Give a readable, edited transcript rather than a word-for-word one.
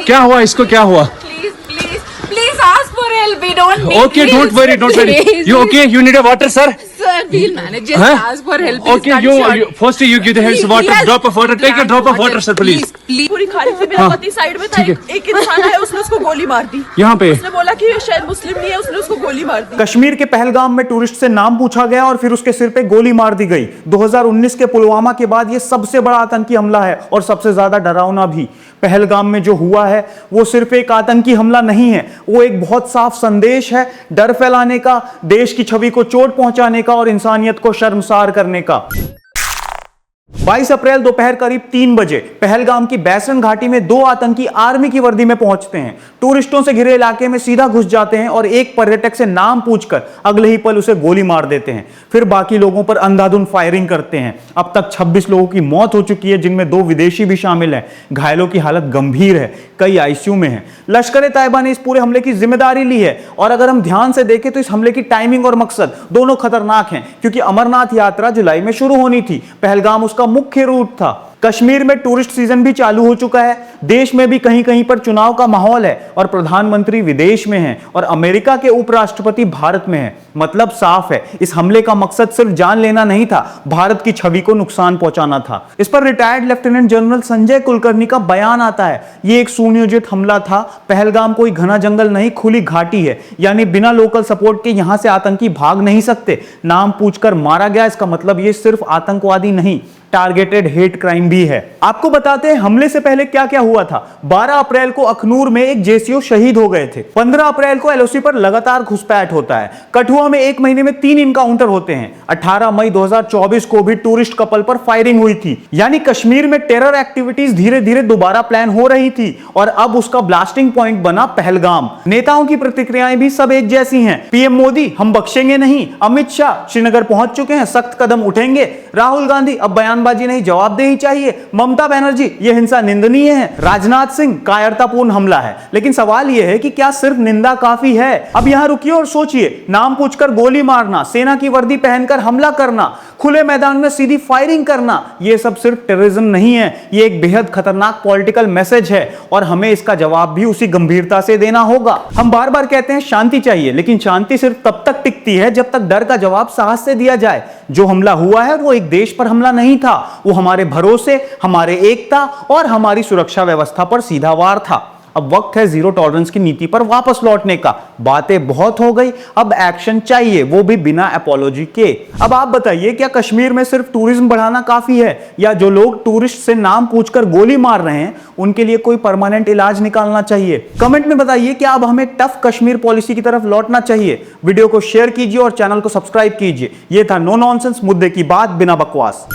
क्या हुआ इसको, क्या हुआ? Please ask for help. We don't need. Okay, don't worry. You okay? You need a water, sir? Sir, we'll manage. Just ask for help. Please, Okay, cut you short. first you give the hands Please, water, yes. drop of water. Take a drop of water, sir, please. Please. पूरी खाली थी, मेरा पति side में था, एक इंसान आया, उसने उसको गोली मार दी। यहाँ पे उसने बोला कि ये शायद मुस्लिम नहीं है, उसने उसको गोली मार दी। कश्मीर के पहलगाम में टूरिस्ट से नाम पूछा गया और फिर उसके सिर पे गोली मार दी गई। 2019 के पुलवामा के बाद यह सबसे बड़ा आतंकी हमला है और सबसे ज्यादा डरावना भी। पहलगाम में जो हुआ है वो सिर्फ एक आतंकी हमला नहीं है, वो एक बहुत साफ संदेश है, डर फैलाने का, देश की छवि को चोट पहुंचाने का और इंसानियत को शर्मसार करने का। 22 अप्रैल दोपहर करीब 3 बजे पहलगाम की बैसन घाटी में दो आतंकी आर्मी की वर्दी में पहुंचते हैं, टूरिस्टों से घिरे इलाके में सीधा घुस जाते हैं और एक पर्यटक से नाम पूछकर अगले ही पल उसे गोली मार देते हैं। फिर बाकी लोगों पर अंधाधुंध फायरिंग करते हैं। अब तक 26 लोगों की मौत हो चुकी है, जिनमें 2 विदेशी भी शामिल हैं। घायलों की हालत गंभीर है, कई आईसीयू में हैं। लश्कर-ए-तैयबा ने इस पूरे हमले की जिम्मेदारी ली है और अगर हम ध्यान से देखें तो इस हमले की टाइमिंग और मकसद दोनों खतरनाक हैं, क्योंकि अमरनाथ यात्रा जुलाई में शुरू होनी थी, पहलगाम उसका मुख्य रूट था। कश्मीर में टूरिस्ट सीजन भी चालू हो चुका है, देश में भी कहीं कहीं पर चुनाव का माहौल है और प्रधानमंत्री विदेश में हैं और अमेरिका के उपराष्ट्रपति भारत में हैं। मतलब साफ है, इस हमले का मकसद सिर्फ जान लेना नहीं था, भारत की छवि को नुकसान पहुंचाना था। इस पर retired lieutenant general Sanjay Kulkarni का बयान आता है, ये एक सुनियोजित हमला था। पहलगाम कोई घना जंगल नहीं, खुली घाटी है, यानी बिना लोकल सपोर्ट के यहां से आतंकी भाग नहीं सकते। नाम पूछकर मारा गया, इसका मतलब ये सिर्फ आतंकवादी नहीं, टारगेटेड हेट क्राइम भी है। आपको बताते हैं हमले से पहले क्या क्या हुआ था। 12 अप्रैल को अखनूर में एक जेसीओ शहीद हो गए थे। 15 अप्रैल को एलओसी पर लगातार घुसपैठ होता है। कठुआ में एक महीने में 3 इनकाउंटर होते हैं। 18 मई 2024 को भी टूरिस्ट कपल पर फायरिंग हुई थी। यानी कश्मीर में टेरर एक्टिविटीज धीरे धीरे दोबारा प्लान हो रही थी और अब उसका ब्लास्टिंग पॉइंट बना पहलगाम। नेताओं की प्रतिक्रियाएं भी सब एक जैसी हैं। पीएम मोदी, हम बख्शेंगे नहीं। अमित शाह श्रीनगर पहुंच चुके हैं, सख्त कदम उठेंगे। राहुल गांधी, अब बयानबाजी नहीं, जवाबदेही चाहिए। ममता बनर्जी, यह हिंसा निंदनीय है। राजनाथ सिंह, कायरतापूर्ण हमला है। लेकिन सवाल यह है कि क्या सिर्फ निंदा काफी है? अब यहां रुकिए और सोचिए, नाम पूछकर गोली मारना, सेना की वर्दी पहनकर हमला करना, खुले मैदान में सीधी फायरिंग करना, यह सब सिर्फ टेररिज्म नहीं है, यह एक बेहद खतरनाक पॉलिटिकल मैसेज है और हमें इसका जवाब भी उसी गंभीरता से देना होगा। हम बार बार कहते हैं शांति चाहिए, लेकिन शांति सिर्फ तब तक टिकती है जब तक डर का जवाब साहस से दिया जाए। जो हमला हुआ है वो एक देश पर हमला नहीं था, वो हमारे भरोसे, हमारे एकता और हमारी सुरक्षा व्यवस्था पर सीधा वार था। अब वक्त है जीरो टॉलरेंस की नीति पर वापस लौटने का। बातें बहुत हो गई, अब एक्शन चाहिए, वो भी बिना अपोलॉजी के। अब आप बताइए, क्या कश्मीर में सिर्फ टूरिज्म बढ़ाना काफी है, या जो लोग टूरिस्ट से नाम पूछकर गोली मार रहे हैं उनके लिए कोई परमानेंट इलाज निकालना चाहिए? कमेंट में बताइए कि अब हमें टफ कश्मीर पॉलिसी की तरफ लौटना चाहिए। वीडियो को शेयर कीजिए और चैनल को सब्सक्राइब कीजिए। यह था नो नॉनसेंस, मुद्दे की बात बिना बकवास।